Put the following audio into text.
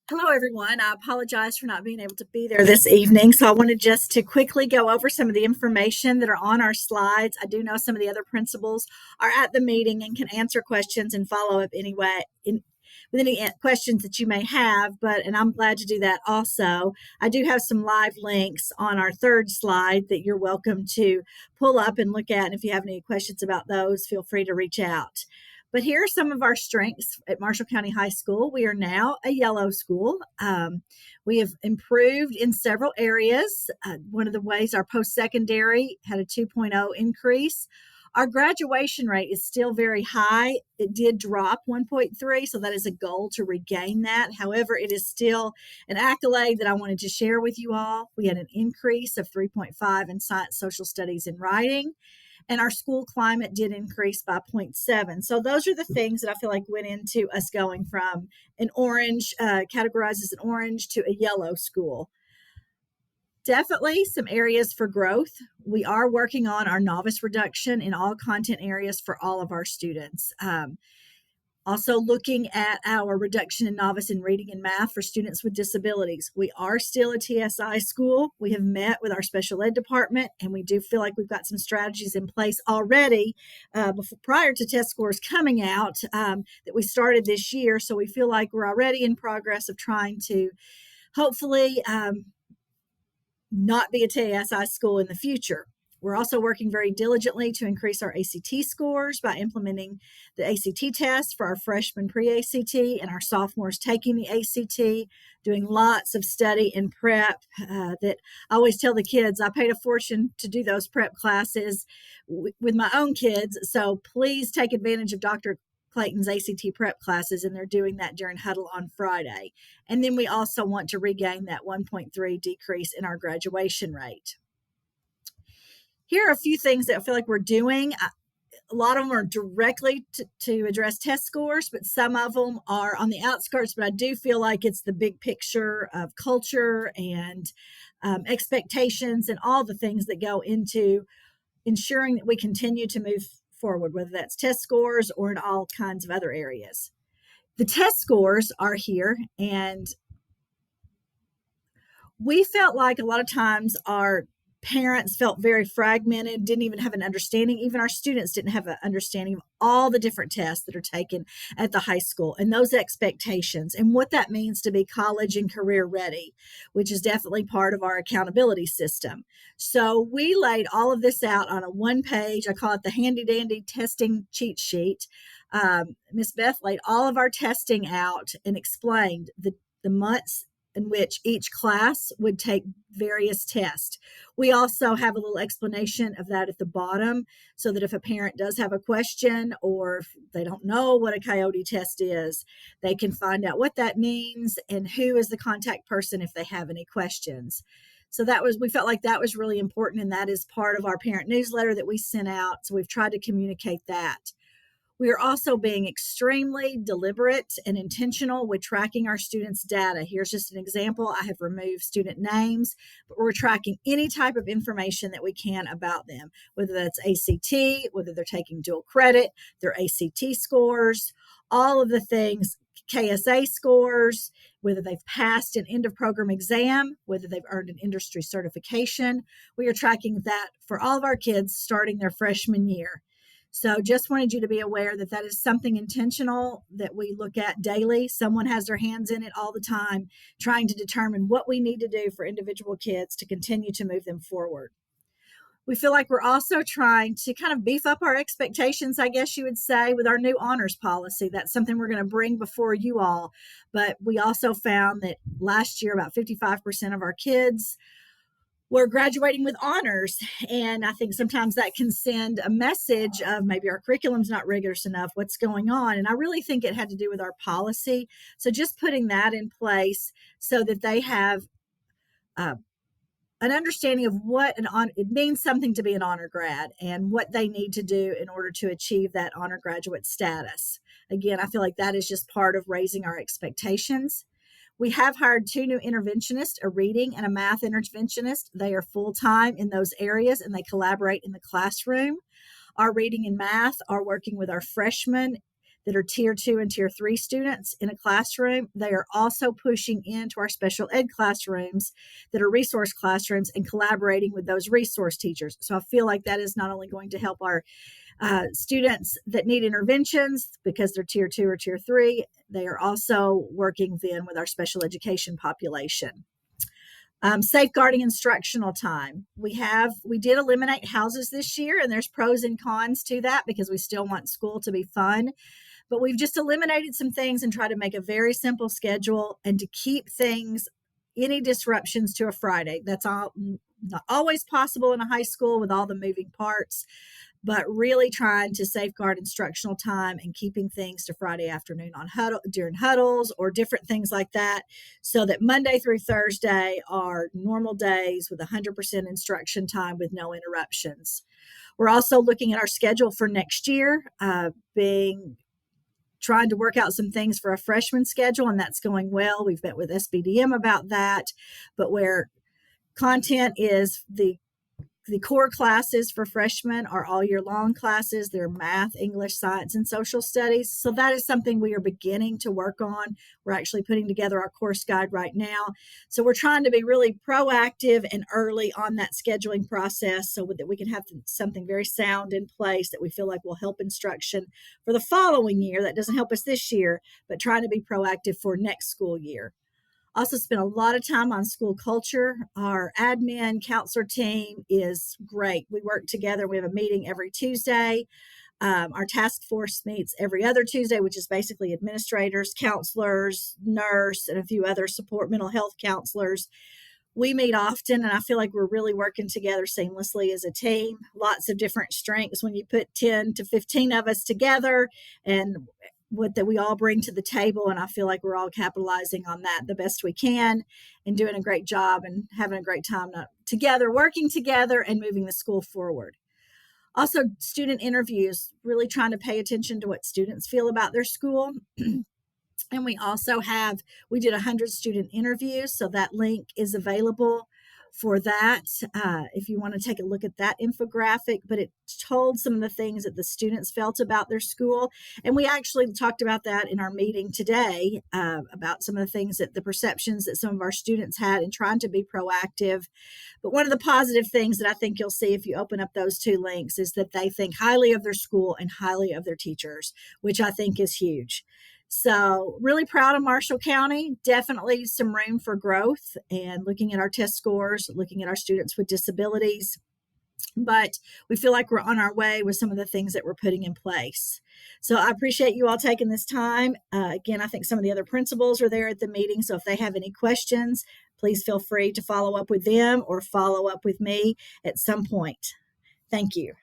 Hello, everyone. I apologize for not being able to be there this evening. So I wanted just to quickly go over some of the information that are on our slides. I do know some of the other principals are at the meeting and can answer questions and follow up anyway with any questions that you may have. And I'm glad to do that also. I do have some live links on our third slide that you're welcome to pull up and look at. And if you have any questions about those, feel free to reach out. But here are some of our strengths at Marshall County High School. We are now a yellow school. We have improved in several areas. One of the ways our post secondary had a 2.0 increase. Our graduation rate is still very high. It did drop 1.3, so that is a goal to regain that. However, it is still an accolade that I wanted to share with you all. We had an increase of 3.5 in science, social studies, and writing, and our school climate did increase by 0.7. So those are the things that I feel like went into us going from an orange, categorized as an orange, to a yellow school. Definitely some areas for growth. We are working on our novice reduction in all content areas for all of our students. Also looking at our reduction in novice in reading and math for students with disabilities. We are still a TSI school. We have met with our special ed department, and we do feel like we've got some strategies in place already prior to test scores coming out that we started this year. So we feel like we're already in progress of trying to hopefully not be a TSI school in the future. We're also working very diligently to increase our ACT scores by implementing the ACT test for our freshmen pre-ACT and our sophomores taking the ACT, doing lots of study and prep that I always tell the kids, I paid a fortune to do those prep classes with my own kids. So please take advantage of Dr. Clayton's ACT prep classes, and they're doing that during huddle on Friday. And then we also want to regain that 1.3 decrease in our graduation rate. Here are a few things that I feel like we're doing. A lot of them are directly to address test scores, but some of them are on the outskirts. But I do feel like it's the big picture of culture and expectations and all the things that go into ensuring that we continue to move forward, whether that's test scores or in all kinds of other areas. The test scores are here, and we felt like a lot of times our parents felt very fragmented, didn't even have an understanding. Even our students didn't have an understanding of all the different tests that are taken at the high school and those expectations and what that means to be college and career ready, which is definitely part of our accountability system. So we laid all of this out on a one page, I call it the handy dandy testing cheat sheet. Miss Beth laid all of our testing out and explained the months in which each class would take various tests. We also have a little explanation of that at the bottom so that if a parent does have a question or if they don't know what a coyote test is, they can find out what that means and who is the contact person if they have any questions. So we felt like that was really important, and that is part of our parent newsletter that we sent out. So we've tried to communicate that. We are also being extremely deliberate and intentional with tracking our students' data. Here's just an example. I have removed student names, but we're tracking any type of information that we can about them, whether that's ACT, whether they're taking dual credit, their ACT scores, all of the things, KSA scores, whether they've passed an end of program exam, whether they've earned an industry certification. We are tracking that for all of our kids starting their freshman year. So just wanted you to be aware that that is something intentional that we look at daily. Someone has their hands in it all the time, trying to determine what we need to do for individual kids to continue to move them forward. We feel like we're also trying to kind of beef up our expectations, I guess you would say, with our new honors policy. That's something we're going to bring before you all. But we also found that last year, about 55% of our kids we're graduating with honors. And I think sometimes that can send a message of maybe our curriculum's not rigorous enough, what's going on. And I really think it had to do with our policy. So just putting that in place so that they have an understanding of what it means something to be an honor grad and what they need to do in order to achieve that honor graduate status. Again, I feel like that is just part of raising our expectations. We have hired 2 new interventionists, a reading and a math interventionist. They are full-time in those areas and they collaborate in the classroom. Our reading and math are working with our freshmen that are tier 2 and tier 3 students in a classroom. They are also pushing into our special ed classrooms that are resource classrooms and collaborating with those resource teachers. So I feel like that is not only going to help our students that need interventions because they're tier 2 or tier 3, they are also working then with our special education population. Safeguarding instructional time. We did eliminate houses this year, and there's pros and cons to that because we still want school to be fun. But we've just eliminated some things and tried to make a very simple schedule and to keep any disruptions to a Friday. That's not always possible in a high school with all the moving parts, but really trying to safeguard instructional time and keeping things to Friday afternoon during huddles or different things like that, so that Monday through Thursday are normal days with 100% instruction time with no interruptions. We're also looking at our schedule for next year, trying to work out some things for a freshman schedule, and that's going well. We've met with SBDM about that, but where content is the core classes for freshmen are all year long classes. They're math, English, science, and social studies. So that is something we are beginning to work on. We're actually putting together our course guide right now. So we're trying to be really proactive and early on that scheduling process so that we can have something very sound in place that we feel like will help instruction for the following year. That doesn't help us this year, but trying to be proactive for next school year. Also spent a lot of time on school culture. Our admin counselor team is great. We work together. We have a meeting every Tuesday. Our task force meets every other Tuesday, which is basically administrators, counselors, nurse, and a few other mental health counselors. We meet often, and I feel like we're really working together seamlessly as a team. Lots of different strengths when you put 10 to 15 of us together, and what that we all bring to the table, and I feel like we're all capitalizing on that the best we can and doing a great job and having a great time together, working together and moving the school forward. Also, student interviews, really trying to pay attention to what students feel about their school. And we did 100 student interviews, so that link is available for that if you want to take a look at that infographic. But it told some of the things that the students felt about their school, and we actually talked about that in our meeting today, about some of the things the perceptions that some of our students had and trying to be proactive. But one of the positive things that I think you'll see if you open up those two links is that they think highly of their school and highly of their teachers, which I think is huge. So really proud of Marshall County. Definitely some room for growth and looking at our test scores, looking at our students with disabilities. But we feel like we're on our way with some of the things that we're putting in place. So I appreciate you all taking this time. Again, I think some of the other principals are there at the meeting. So if they have any questions, please feel free to follow up with them or follow up with me at some point. Thank you.